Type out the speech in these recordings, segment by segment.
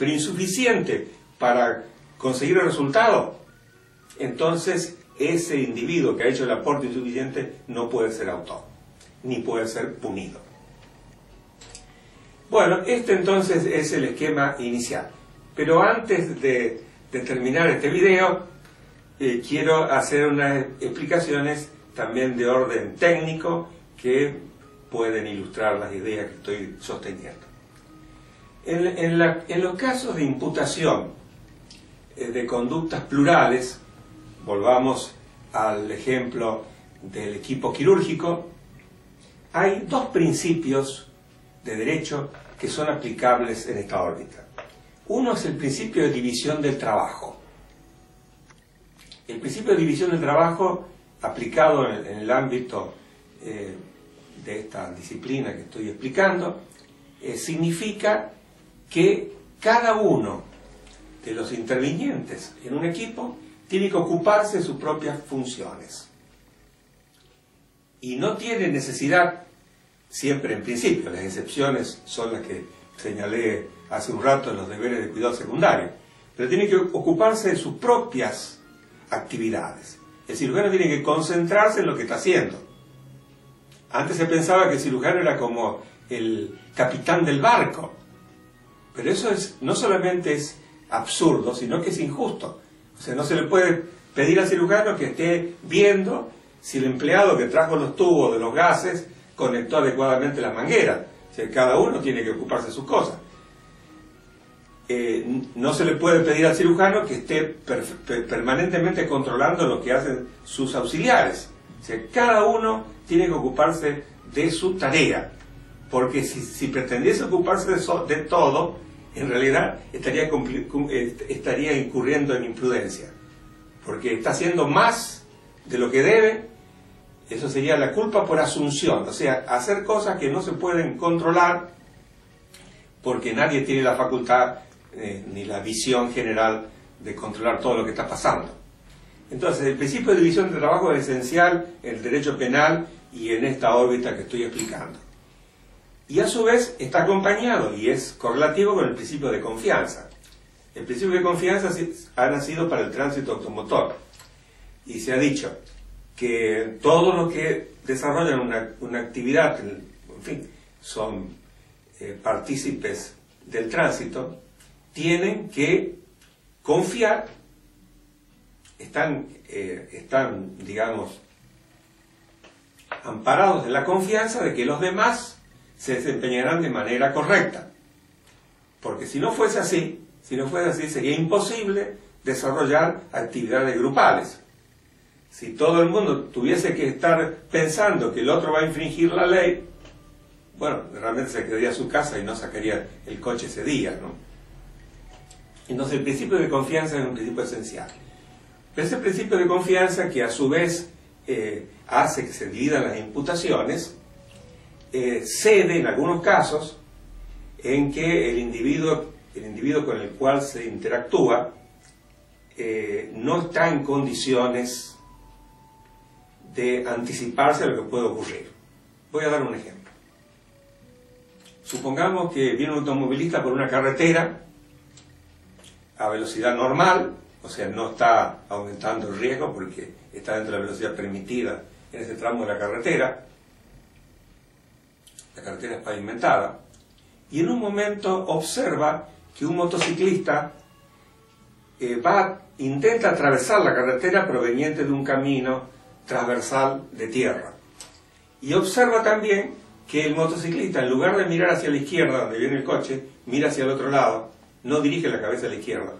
pero insuficiente para conseguir el resultado, entonces ese individuo que ha hecho el aporte insuficiente no puede ser autor, ni puede ser punido. Bueno, este entonces es el esquema inicial. Pero antes de terminar este video, quiero hacer unas explicaciones también de orden técnico que pueden ilustrar las ideas que estoy sosteniendo. En los casos de imputación de conductas plurales, volvamos al ejemplo del equipo quirúrgico, hay dos principios de derecho que son aplicables en esta órbita. Uno es el principio de división del trabajo. El principio de división del trabajo aplicado en el ámbito de esta disciplina que estoy explicando significa que cada uno de los intervinientes en un equipo tiene que ocuparse de sus propias funciones y no tiene necesidad, siempre en principio, las excepciones son las que señalé hace un rato en los deberes de cuidado secundario, pero tiene que ocuparse de sus propias actividades. El cirujano tiene que concentrarse en lo que está haciendo. Antes se pensaba que el cirujano era como el capitán del barco, pero eso no solamente es absurdo, sino que es injusto. O sea, no se le puede pedir al cirujano que esté viendo si el empleado que trajo los tubos de los gases conectó adecuadamente las mangueras. O sea, cada uno tiene que ocuparse de sus cosas. No se le puede pedir al cirujano que esté permanentemente controlando lo que hacen sus auxiliares. O sea, cada uno tiene que ocuparse de su tarea, porque si pretendiese ocuparse de todo, en realidad estaría incurriendo en imprudencia, porque está haciendo más de lo que debe. Eso sería la culpa por asunción, o sea, hacer cosas que no se pueden controlar porque nadie tiene la facultad ni la visión general de controlar todo lo que está pasando. Entonces, el principio de división de trabajo es esencial en el derecho penal y en esta órbita que estoy explicando. Y a su vez está acompañado y es correlativo con el principio de confianza. El principio de confianza ha nacido para el tránsito automotor y se ha dicho que todos los que desarrollan una actividad, en fin, son partícipes del tránsito, tienen que confiar, están, digamos, amparados en la confianza de que los demás se desempeñarán de manera correcta. Porque si no fuese así, sería imposible desarrollar actividades grupales. Si todo el mundo tuviese que estar pensando que el otro va a infringir la ley, bueno, realmente se quedaría a su casa y no sacaría el coche ese día, ¿no? Entonces el principio de confianza es un principio esencial. Pero ese principio de confianza, que a su vez hace que se dividan las imputaciones, cede en algunos casos en que el individuo con el cual se interactúa no está en condiciones de anticiparse a lo que puede ocurrir. Voy a dar un ejemplo. Supongamos que viene un automovilista por una carretera a velocidad normal, o sea, no está aumentando el riesgo porque está dentro de la velocidad permitida en ese tramo de la carretera es pavimentada, y en un momento observa que un motociclista intenta atravesar la carretera proveniente de un camino transversal de tierra, y observa también que el motociclista, en lugar de mirar hacia la izquierda donde viene el coche, mira hacia el otro lado, no dirige la cabeza a la izquierda,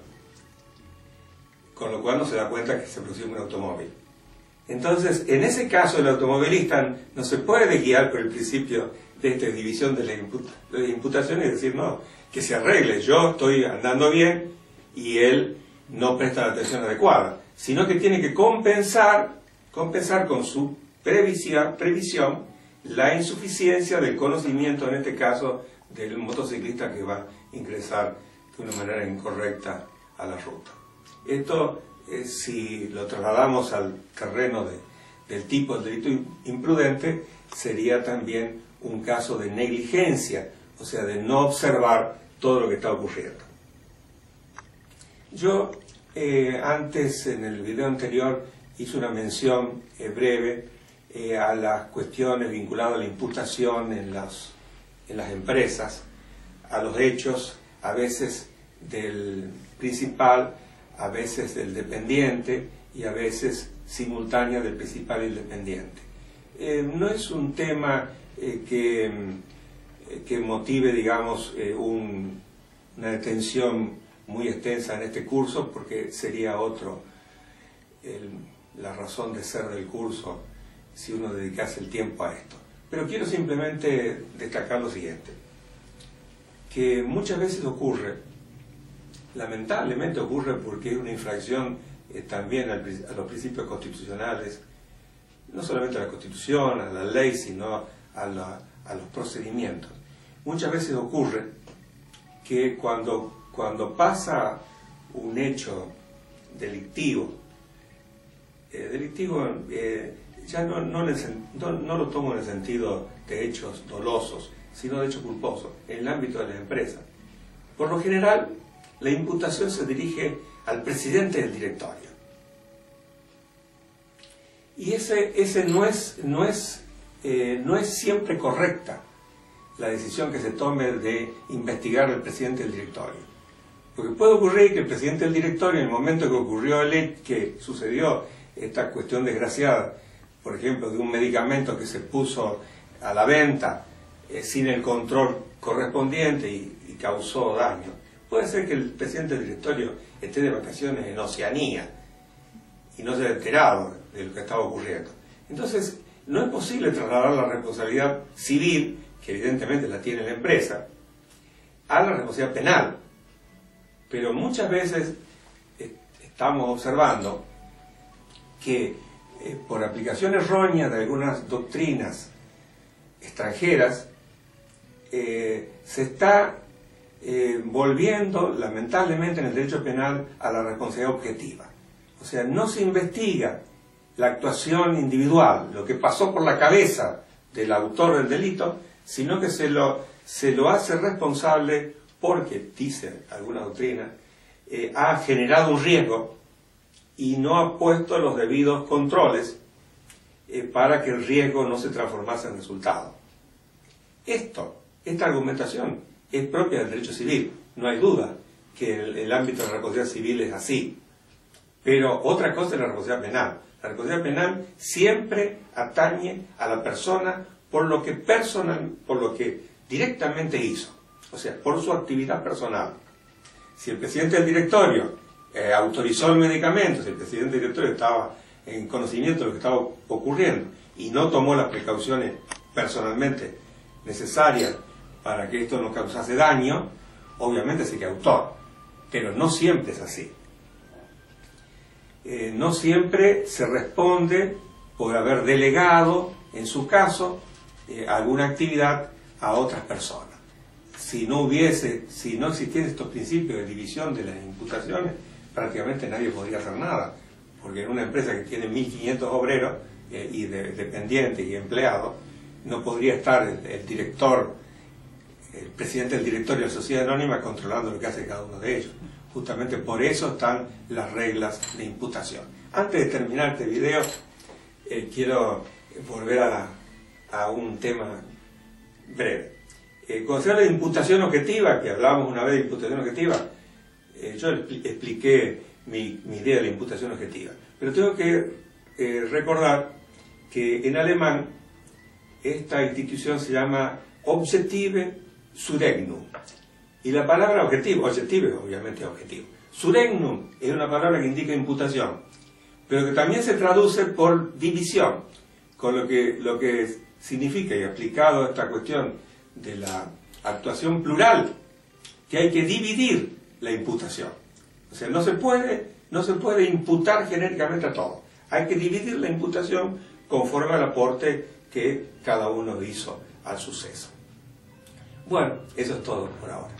con lo cual no se da cuenta que se produce un automóvil. Entonces, en ese caso, el automovilista no se puede guiar por el principio de esta división de la imputación y decir, no, que se arregle, yo estoy andando bien y él no presta la atención adecuada, sino que tiene que compensar con su previsión la insuficiencia del conocimiento, en este caso, del motociclista que va a ingresar de una manera incorrecta a la ruta. Esto, si lo trasladamos al terreno del tipo de delito imprudente, sería también un caso de negligencia, o sea, de no observar todo lo que está ocurriendo. Yo antes, en el video anterior, hice una mención breve a las cuestiones vinculadas a la imputación en las empresas, a los hechos, a veces del principal, a veces del dependiente y a veces simultánea del principal y el dependiente. No es un tema que motive, digamos, una detención muy extensa en este curso, porque sería la razón de ser del curso si uno dedicase el tiempo a esto. Pero quiero simplemente destacar lo siguiente, que muchas veces ocurre, lamentablemente ocurre porque es una infracción también a los principios constitucionales, no solamente a la Constitución, a la ley, sino a los procedimientos. Muchas veces ocurre que cuando pasa un hecho delictivo, ya no lo tomo en el sentido de hechos dolosos, sino de hechos culposos, en el ámbito de las empresas. Por lo general, la imputación se dirige al presidente del directorio. Y ese no es siempre correcta la decisión que se tome de investigar al presidente del directorio. Porque puede ocurrir que el presidente del directorio, en el momento que ocurrió que sucedió esta cuestión desgraciada, por ejemplo, de un medicamento que se puso a la venta sin el control correspondiente y causó daño, puede ser que el presidente del directorio esté de vacaciones en Oceanía y no se haya enterado de lo que estaba ocurriendo. Entonces, no es posible trasladar la responsabilidad civil, que evidentemente la tiene la empresa, a la responsabilidad penal. Pero muchas veces estamos observando que por aplicación errónea de algunas doctrinas extranjeras se está volviendo, lamentablemente, en el derecho penal a la responsabilidad objetiva. O sea, no se investiga la actuación individual, lo que pasó por la cabeza del autor del delito, sino que se lo hace responsable porque, dice alguna doctrina, ha generado un riesgo y no ha puesto los debidos controles para que el riesgo no se transformase en resultado. Esta argumentación es propia del derecho civil, no hay duda que el ámbito de la responsabilidad civil es así. Pero otra cosa es la responsabilidad penal. La responsabilidad penal siempre atañe a la persona por lo que directamente hizo, o sea, por su actividad personal. Si el presidente del directorio autorizó el medicamento, si el presidente del directorio estaba en conocimiento de lo que estaba ocurriendo y no tomó las precauciones personalmente necesarias para que esto no causase daño, obviamente sí que autor, pero no siempre es así. No siempre se responde por haber delegado, en su caso, alguna actividad a otras personas. Si no existiesen estos principios de división de las imputaciones, prácticamente nadie podría hacer nada, porque en una empresa que tiene 1.500 obreros y dependientes y empleados, no podría estar el director, el presidente del directorio de la sociedad anónima controlando lo que hace cada uno de ellos. Justamente por eso están las reglas de imputación. Antes de terminar este video, quiero volver a un tema breve. Cuando se habla de imputación objetiva, que hablábamos una vez de imputación objetiva, yo expliqué mi idea de la imputación objetiva. Pero tengo que recordar que en alemán esta institución se llama Objektive Zurechnung. Y la palabra objetivo obviamente es objetivo. Zurechnung es una palabra que indica imputación, pero que también se traduce por división, con lo que significa, y aplicado a esta cuestión de la actuación plural, que hay que dividir la imputación. O sea, no se puede imputar genéricamente a todo. Hay que dividir la imputación conforme al aporte que cada uno hizo al suceso. Bueno, eso es todo por ahora.